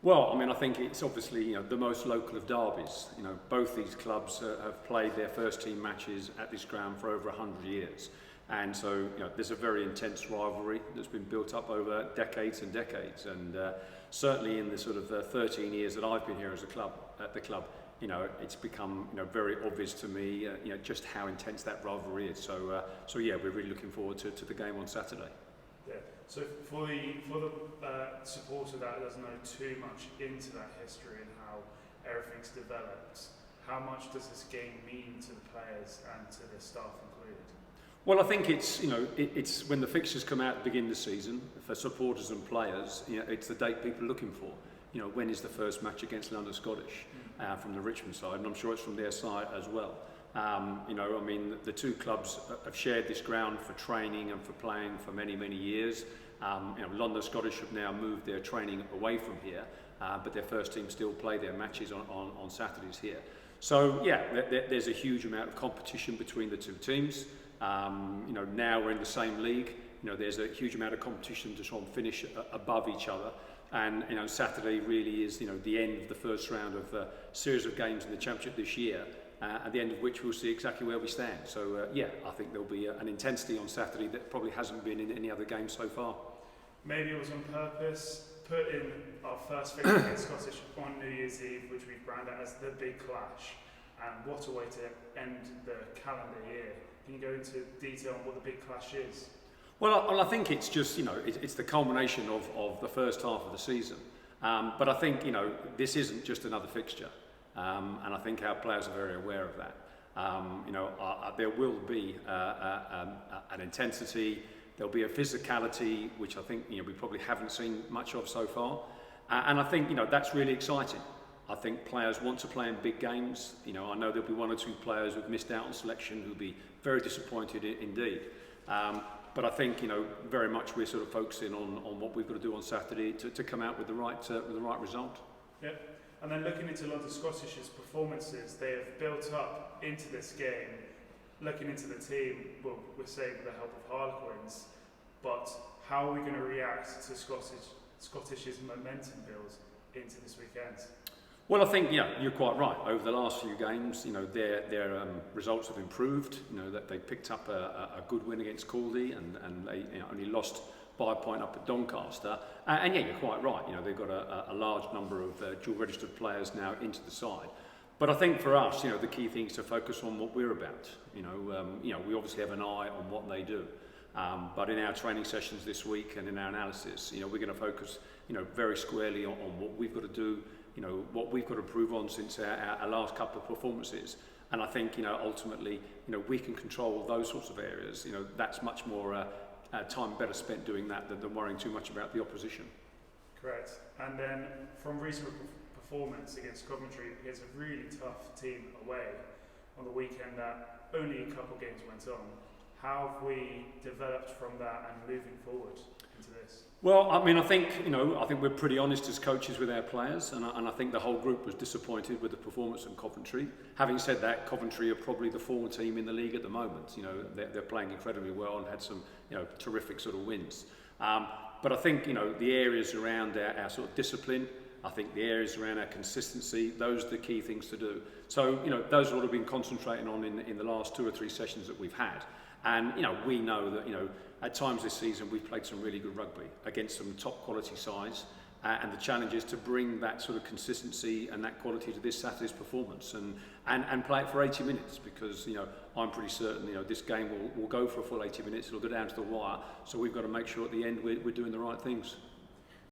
Well, I mean, I think it's obviously the most local of derbies. Both these clubs have played their first team matches at this ground for over 100 years, and so there's a very intense rivalry that's been built up over decades and decades. And certainly in the sort of 13 years that I've been here as at the club, it's become very obvious to me just how intense that rivalry is. So yeah, we're really looking forward to the game on Saturday. Yeah. So for the supporter that doesn't know too much into that history and how everything's developed, how much does this game mean to the players and to the staff included? Well, I think it's when the fixtures come out at the beginning of the season for supporters and players. It's the date people are looking for. When is the first match against London Scottish from the Richmond side, and I'm sure it's from their side as well. I mean, the two clubs have shared this ground for training and for playing for many, many years. London Scottish have now moved their training away from here, but their first team still play their matches on Saturdays here. So yeah, there's a huge amount of competition between the two teams. Now we're in the same league. There's a huge amount of competition to try and finish above each other. And Saturday really is the end of the first round of a series of games in the Championship this year. At the end of which we'll see exactly where we stand. So yeah, I think there'll be an intensity on Saturday that probably hasn't been in any other game so far. Maybe it was on purpose. Put in our first fixture against Scottish on New Year's Eve, which we've branded as the big clash. And what a way to end the calendar year. Can you go into detail on what the big clash is? Well, I think it's just it's the culmination of the first half of the season. But I think this isn't just another fixture. And I think our players are very aware of that. There will be an intensity, there'll be a physicality, which I think we probably haven't seen much of so far. And I think that's really exciting. I think players want to play in big games. I know there'll be one or two players who've missed out on selection who'll be very disappointed indeed. But I think very much we're sort of focusing on what we've got to do on Saturday to come out with the right result. Yep. And then looking into London Scottish's performances, they have built up into this game. Looking into the team, well, we're saying with the help of Harlequins, but how are we going to react to Scottish's momentum build into this weekend? Well, I think you're quite right. Over the last few games, their results have improved. That they picked up a good win against Caldy, and they only lost by a point up at Doncaster. And yeah, you're quite right. They've got a large number of dual registered players now into the side. But I think for us, the key thing is to focus on what we're about. We obviously have an eye on what they do. But in our training sessions this week and in our analysis, we're going to focus, very squarely on what we've got to do, what we've got to improve on since our last couple of performances. And I think, ultimately, we can control those sorts of areas. That's much more time better spent doing that than worrying too much about the opposition. Correct. And then from recent performance against Coventry, it's a really tough team away on the weekend that only a couple of games went on. How have we developed from that and moving forward into this? Well, I mean, I think we're pretty honest as coaches with our players, and I think the whole group was disappointed with the performance of Coventry. Having said that, Coventry are probably the form team in the league at the moment. They're playing incredibly well and had some terrific sort of wins. But I think the areas around our sort of discipline, I think the areas around our consistency, those are the key things to do. So those are what we've been concentrating on in the last 2 or 3 sessions that we've had. And we know that at times this season we've played some really good rugby against some top quality sides, and the challenge is to bring that sort of consistency and that quality to this Saturday's performance and play it for 80 minutes, because I'm pretty certain this game will go for a full 80 minutes. It'll go down to the wire, so we've got to make sure at the end we're doing the right things.